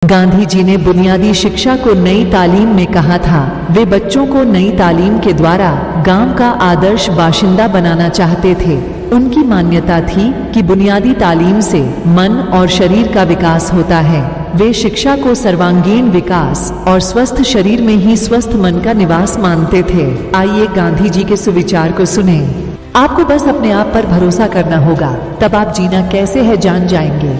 गांधी जी ने बुनियादी शिक्षा को नई तालीम में कहा था। वे बच्चों को नई तालीम के द्वारा गांव का आदर्श बाशिंदा बनाना चाहते थे। उनकी मान्यता थी कि बुनियादी तालीम से मन और शरीर का विकास होता है। वे शिक्षा को सर्वांगीण विकास और स्वस्थ शरीर में ही स्वस्थ मन का निवास मानते थे। आइए गांधी जी के सुविचार को सुने। आपको बस अपने आप पर भरोसा करना होगा, तब आप जीना कैसे है जान जाएंगे।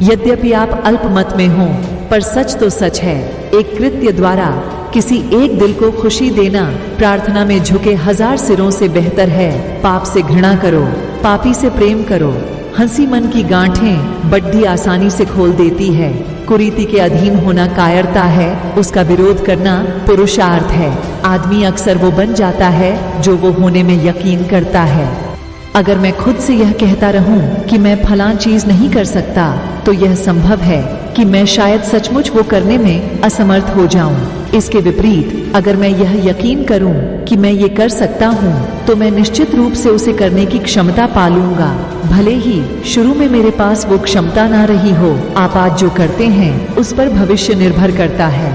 यद्यपि आप अल्पमत में हों, पर सच तो सच है। एक कृत्य द्वारा किसी एक दिल को खुशी देना प्रार्थना में झुके 1000 सिरों से बेहतर है। पाप से घृणा करो, पापी से प्रेम करो। हंसी मन की गांठें बड्डी आसानी से खोल देती है। कुरीति के अधीन होना कायरता है, उसका विरोध करना पुरुषार्थ है। आदमी अक्सर वो बन जाता है जो वो होने में यकीन करता है। अगर मैं खुद से यह कहता रहूं कि मैं फलां चीज नहीं कर सकता, तो यह संभव है कि मैं शायद सचमुच वो करने में असमर्थ हो जाऊं। इसके विपरीत अगर मैं यह यकीन करूं कि मैं ये कर सकता हूं, तो मैं निश्चित रूप से उसे करने की क्षमता पालूंगा, भले ही शुरू में मेरे पास वो क्षमता ना रही हो। आप आज जो करते हैं उस पर भविष्य निर्भर करता है।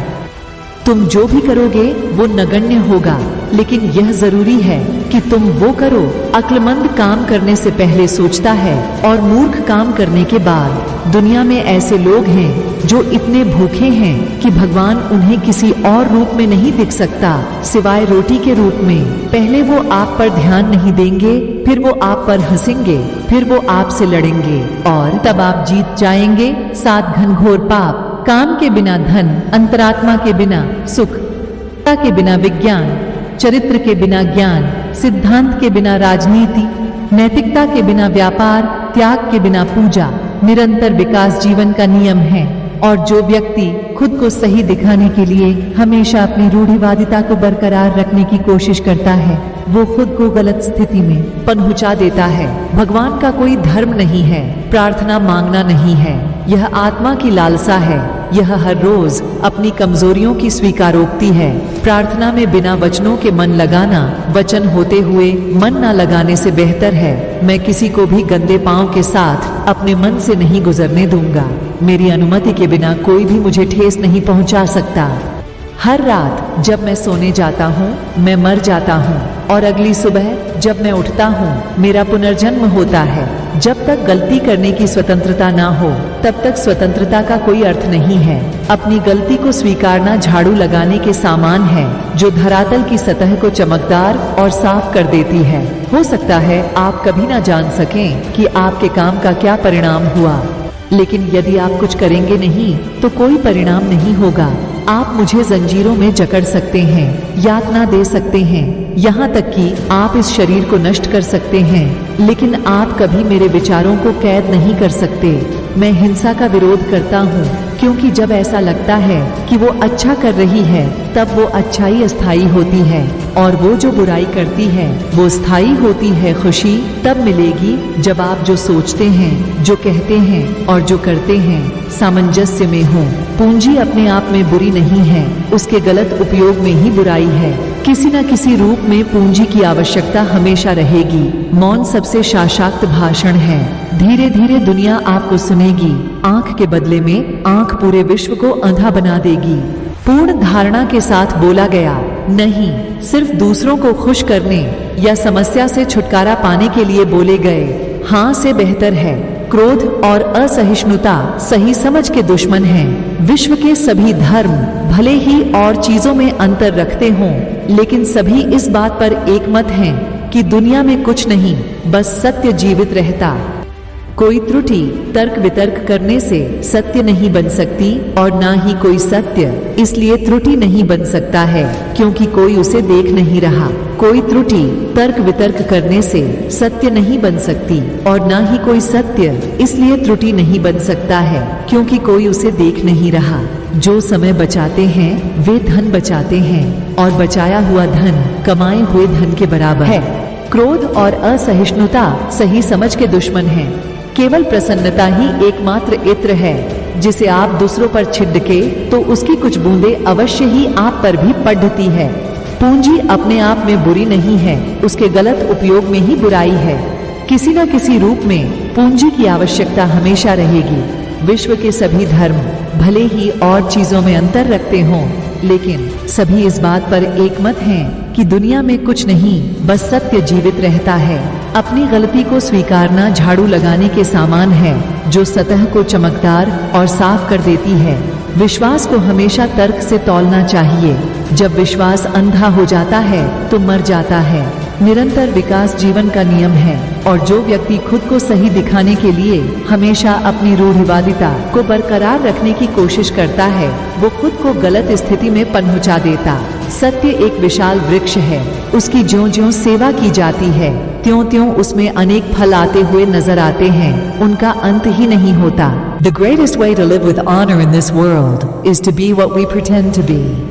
तुम जो भी करोगे वो नगण्य होगा, लेकिन यह जरूरी है कि तुम वो करो। अक्लमंद काम करने से पहले सोचता है और मूर्ख काम करने के बाद। दुनिया में ऐसे लोग हैं जो इतने भूखे हैं कि भगवान उन्हें किसी और रूप में नहीं दिख सकता सिवाय रोटी के रूप में। पहले वो आप पर ध्यान नहीं देंगे, फिर वो आप पर हंसेंगे, फिर वो आपसे लड़ेंगे और तब आप जीत जाएंगे। 7 घनघोर पाप। काम के बिना धन, अंतरात्मा के बिना सुख, के बिना विज्ञान, चरित्र के बिना ज्ञान, सिद्धांत के बिना राजनीति, नैतिकता के बिना व्यापार, त्याग के बिना पूजा। निरंतर विकास जीवन का नियम है। और जो व्यक्ति खुद को सही दिखाने के लिए हमेशा अपनी रूढ़िवादिता को बरकरार रखने की कोशिश करता है, वो खुद को गलत स्थिति में पहुंचा देता है। भगवान का कोई धर्म नहीं है, प्रार्थना मांगना नहीं है, यह आत्मा की लालसा है। यह हर रोज अपनी कमजोरियों की स्वीकारोक्ति है। प्रार्थना में बिना वचनों के मन लगाना वचन होते हुए मन न लगाने से बेहतर है। मैं किसी को भी गंदे पांव के साथ अपने मन से नहीं गुजरने दूंगा। मेरी अनुमति के बिना कोई भी मुझे ठेस नहीं पहुंचा सकता। हर रात जब मैं सोने जाता हूँ मैं मर जाता हूँ, और अगली सुबह जब मैं उठता हूँ मेरा पुनर्जन्म होता है। जब तक गलती करने की स्वतंत्रता ना हो तब तक स्वतंत्रता का कोई अर्थ नहीं है। अपनी गलती को स्वीकारना झाड़ू लगाने के समान है जो धरातल की सतह को चमकदार और साफ कर देती है। हो सकता है आप कभी ना जान सकें कि आपके काम का क्या परिणाम हुआ, लेकिन यदि आप कुछ करेंगे नहीं तो कोई परिणाम नहीं होगा। आप मुझे जंजीरों में जकड़ सकते हैं, यातना दे सकते हैं, यहाँ तक कि आप इस शरीर को नष्ट कर सकते हैं, लेकिन आप कभी मेरे विचारों को कैद नहीं कर सकते। मैं हिंसा का विरोध करता हूँ क्योंकि जब ऐसा लगता है कि वो अच्छा कर रही है तब वो अच्छाई अस्थायी होती है, और वो जो बुराई करती है वो स्थायी होती है। खुशी तब मिलेगी जब आप जो सोचते हैं, जो कहते हैं और जो करते हैं सामंजस्य में हो। पूंजी अपने आप में बुरी नहीं है, उसके गलत उपयोग में ही बुराई है। किसी न किसी रूप में पूंजी की आवश्यकता हमेशा रहेगी। मौन सबसे शाशाक्त भाषण है। धीरे धीरे दुनिया आपको सुनेगी। आंख के बदले में आंख पूरे विश्व को अंधा बना देगी। पूर्ण धारणा के साथ बोला गया नहीं सिर्फ दूसरों को खुश करने या समस्या से छुटकारा पाने के लिए बोले गए हाँ से बेहतर है। क्रोध और असहिष्णुता सही समझ के दुश्मन हैं। विश्व के सभी धर्म भले ही और चीजों में अंतर रखते हों, लेकिन सभी इस बात पर एकमत हैं कि दुनिया में कुछ नहीं, बस सत्य जीवित रहता। कोई त्रुटि तर्क वितर्क करने से सत्य नहीं बन सकती और ना ही कोई सत्य इसलिए त्रुटि नहीं बन सकता है क्योंकि कोई उसे देख नहीं रहा। कोई त्रुटि तर्क वितर्क करने से सत्य नहीं बन सकती और ना ही कोई सत्य इसलिए त्रुटि नहीं बन सकता है क्योंकि कोई उसे देख नहीं रहा। जो समय बचाते हैं वे धन बचाते हैं, और बचाया हुआ धन कमाए हुए धन के बराबर है। क्रोध और असहिष्णुता सही समझ के दुश्मन हैं। केवल प्रसन्नता ही एकमात्र इत्र है जिसे आप दूसरों पर छिड़के तो उसकी कुछ बूंदें अवश्य ही आप पर भी पड़ती है। पूंजी अपने आप में बुरी नहीं है, उसके गलत उपयोग में ही बुराई है। किसी न किसी रूप में पूंजी की आवश्यकता हमेशा रहेगी। विश्व के सभी धर्म भले ही और चीजों में अंतर रखते हों, लेकिन सभी इस बात पर एकमत हैं कि दुनिया में कुछ नहीं, बस सत्य जीवित रहता है। अपनी गलती को स्वीकारना झाड़ू लगाने के समान है, जो सतह को चमकदार और साफ कर देती है। विश्वास को हमेशा तर्क से तौलना चाहिए। जब विश्वास अंधा हो जाता है तो मर जाता है। निरंतर विकास जीवन का नियम है, और जो व्यक्ति खुद को सही दिखाने के लिए हमेशा अपनी रूढ़िवादिता को बरकरार रखने की कोशिश करता है, वो खुद को गलत स्थिति में पहुंचा देता। सत्य एक विशाल वृक्ष है, उसकी ज्यों-ज्यों सेवा की जाती है, त्यों-त्यों उसमें अनेक फल आते हुए नजर आते हैं, उनका अंत ही नहीं होता। The greatest way to live with honor in this world is to be what we pretend to be.